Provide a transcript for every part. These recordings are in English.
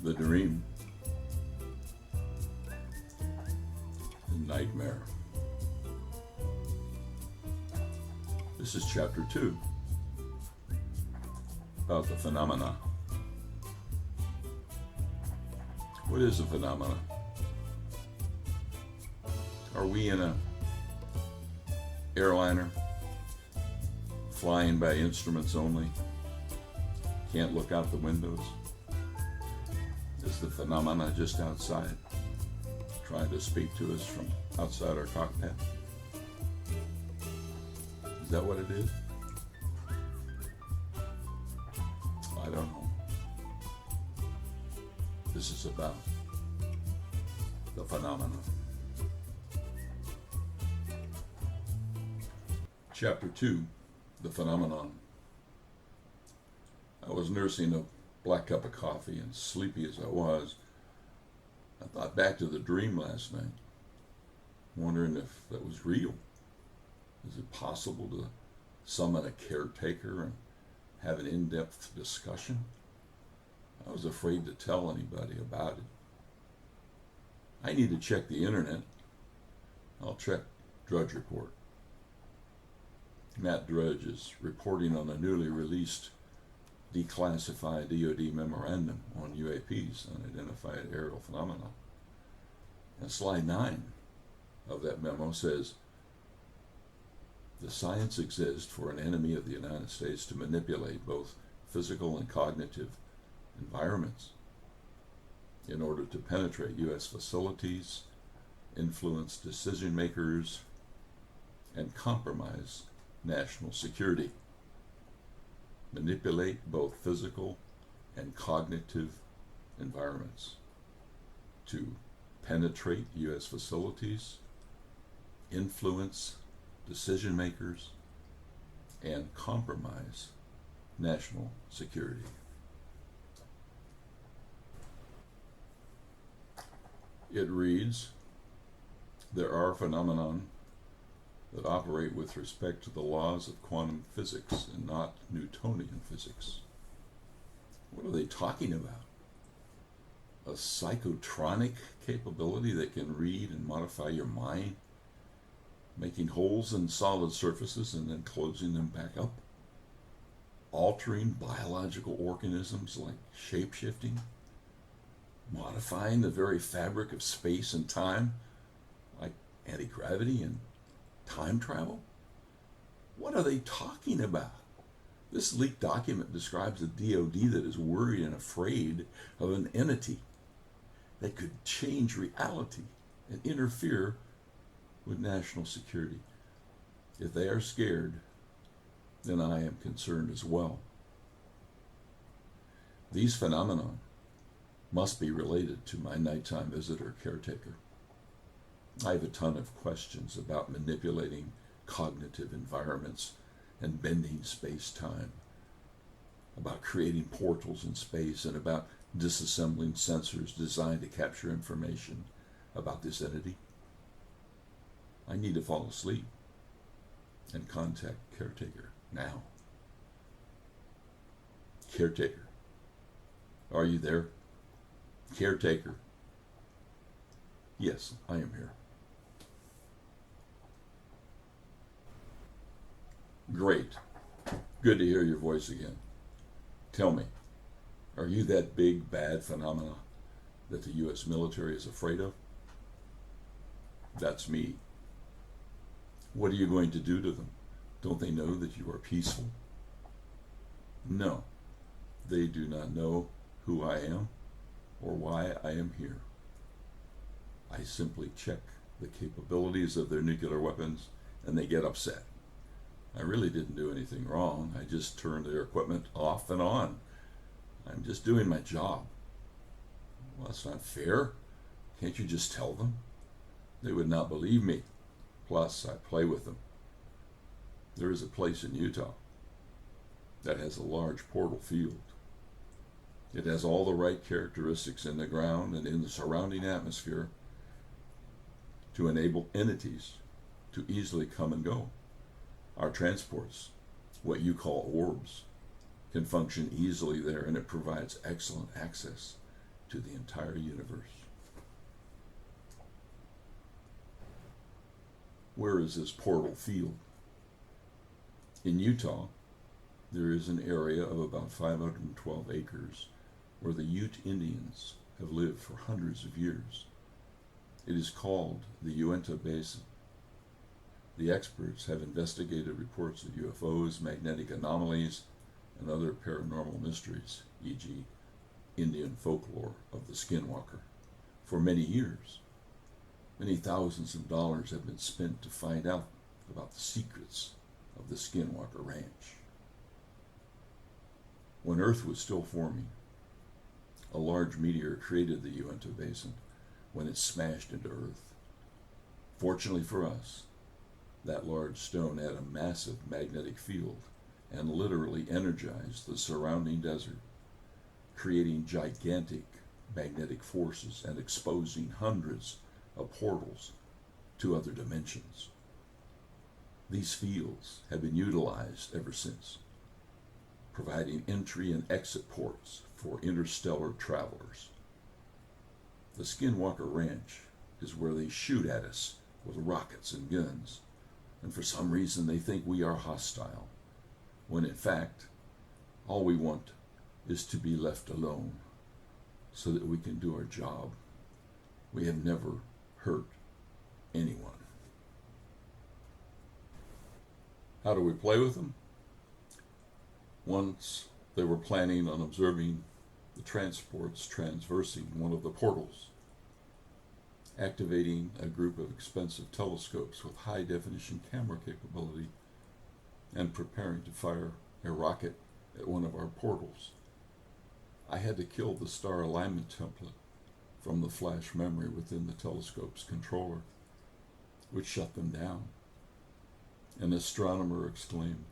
The dream, the nightmare. This is chapter 2 about the phenomena. What is a phenomena? Are we in a airliner, flying by instruments only? Can't look out the windows? Is the phenomena just outside, trying to speak to us from outside our cockpit? Is that what it is? I don't know. This is about the phenomena. Chapter 2, the phenomenon. I was nursing a black cup of coffee, and sleepy as I was, I thought back to the dream last night, wondering if that was real. Is it possible to summon a caretaker and have an in-depth discussion? I was afraid to tell anybody about it. I need to check the internet. I'll check Drudge Report. Matt Drudge is reporting on a newly released declassified DoD memorandum on UAPs, unidentified aerial phenomena. And slide 9 of that memo says, the science exists for an enemy of the United States to manipulate both physical and cognitive environments in order to penetrate U.S. facilities, influence decision makers, and compromise national security. Manipulate both physical and cognitive environments to penetrate U.S. facilities, influence decision makers, and compromise national security. It reads, there are phenomena that operate with respect to the laws of quantum physics and not Newtonian physics. What are they talking about? A psychotronic capability that can read and modify your mind, making holes in solid surfaces and then closing them back up? Altering biological organisms like shape-shifting? Modifying the very fabric of space and time like anti-gravity and time travel? What are they talking about? This leaked document describes a DoD that is worried and afraid of an entity that could change reality and interfere with national security. If they are scared, then I am concerned as well. These phenomena must be related to my nighttime visitor caretaker. I have a ton of questions about manipulating cognitive environments and bending space-time, about creating portals in space, and about disassembling sensors designed to capture information about this entity. I need to fall asleep and contact Caretaker now. Caretaker, are you there? Caretaker. Yes, I am here. Great. Good to hear your voice again. Tell me, are you that big bad phenomena that the U.S. military is afraid of? That's me. What are you going to do to them? Don't they know that you are peaceful? No, they do not know who I am or why I am here. I simply check the capabilities of their nuclear weapons and they get upset. I really didn't do anything wrong. I just turned their equipment off and on. I'm just doing my job. Well, that's not fair. Can't you just tell them? They would not believe me. Plus, I play with them. There is a place in Utah that has a large portal field. It has all the right characteristics in the ground and in the surrounding atmosphere to enable entities to easily come and go. Our transports, what you call orbs, can function easily there, and it provides excellent access to the entire universe. Where is this portal field? In Utah, there is an area of about 512 acres where the Ute Indians have lived for hundreds of years. It is called the Uinta Basin. The experts have investigated reports of UFOs, magnetic anomalies, and other paranormal mysteries, e.g., Indian folklore of the Skinwalker, for many years. Many thousands of dollars have been spent to find out about the secrets of the Skinwalker Ranch. When Earth was still forming, a large meteor created the Uinta Basin when it smashed into Earth. Fortunately for us, that large stone had a massive magnetic field and literally energized the surrounding desert, creating gigantic magnetic forces and exposing hundreds of portals to other dimensions. These fields have been utilized ever since, providing entry and exit ports for interstellar travelers. The Skinwalker Ranch is where they shoot at us with rockets and guns, and for some reason they think we are hostile, when in fact, all we want is to be left alone so that we can do our job. We have never hurt anyone. How do we play with them? Once they were planning on observing the transports transversing one of the portals, activating a group of expensive telescopes with high-definition camera capability, and preparing to fire a rocket at one of our portals. I had to kill the star alignment template from the flash memory within the telescope's controller, which shut them down. An astronomer exclaimed,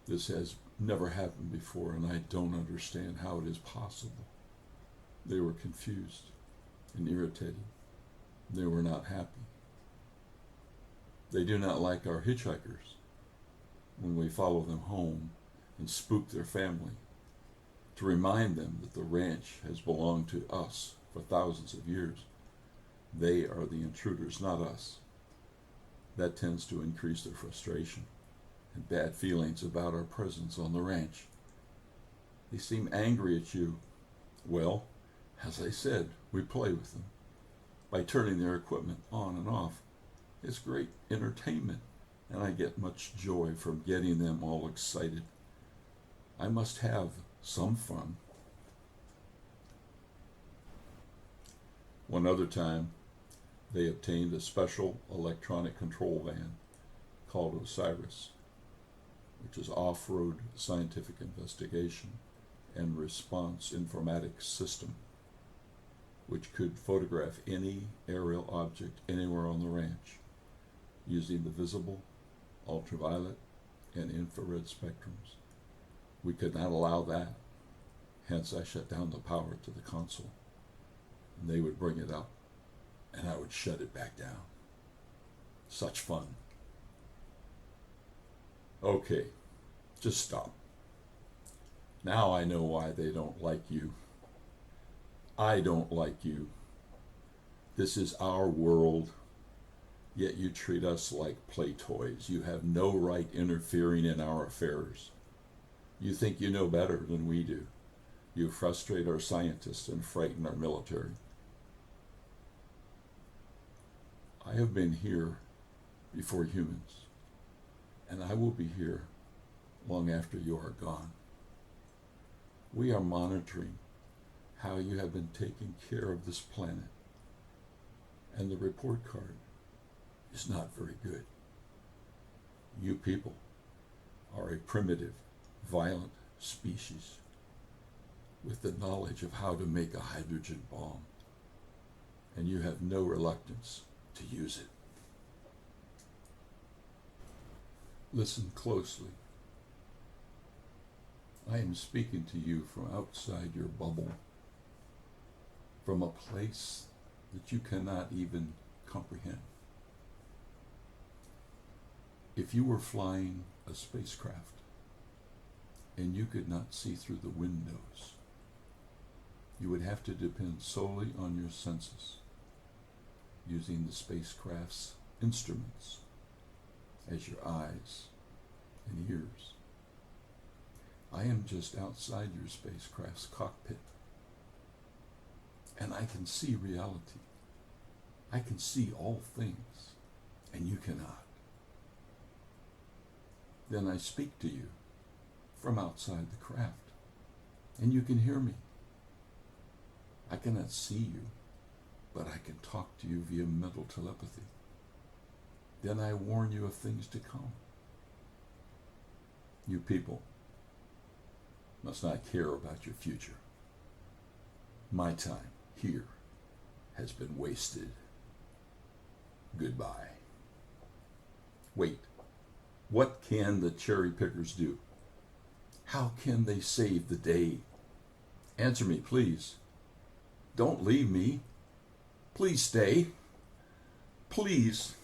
"This has never happened before, and I don't understand how it is possible." They were confused and irritated. They were not happy. They do not like our hitchhikers when we follow them home and spook their family to remind them that the ranch has belonged to us for thousands of years. They are the intruders, not us. That tends to increase their frustration and bad feelings about our presence on the ranch. They seem angry at you. Well, as I said, we play with them by turning their equipment on and off. It's great entertainment, and I get much joy from getting them all excited. I must have some fun. One other time, they obtained a special electronic control van called Osiris, which is off-road scientific investigation and response informatics system, which could photograph any aerial object anywhere on the ranch using the visible, ultraviolet, and infrared spectrums. We could not allow that, hence I shut down the power to the console, and they would bring it up, and I would shut it back down. Such fun. Okay, just stop. Now I know why they don't like you. I don't like you. This is our world, yet you treat us like play toys. You have no right interfering in our affairs. You think you know better than we do. You frustrate our scientists and frighten our military. I have been here before humans, and I will be here long after you are gone. We are monitoring how you have been taking care of this planet, and the report card is not very good. You people are a primitive, violent species with the knowledge of how to make a hydrogen bomb, and you have no reluctance to use it. Listen closely. I am speaking to you from outside your bubble, from a place that you cannot even comprehend. If you were flying a spacecraft and you could not see through the windows, you would have to depend solely on your senses, using the spacecraft's instruments as your eyes and ears. I am just outside your spacecraft's cockpit, and I can see reality. I can see all things, and you cannot. Then I speak to you from outside the craft, and you can hear me. I cannot see you, but I can talk to you via mental telepathy. Then I warn you of things to come. You people must not care about your future. My time here has been wasted. Goodbye. Wait, what can the cherry pickers do? How can they save the day? Answer me, please. Don't leave me. Please stay. Please.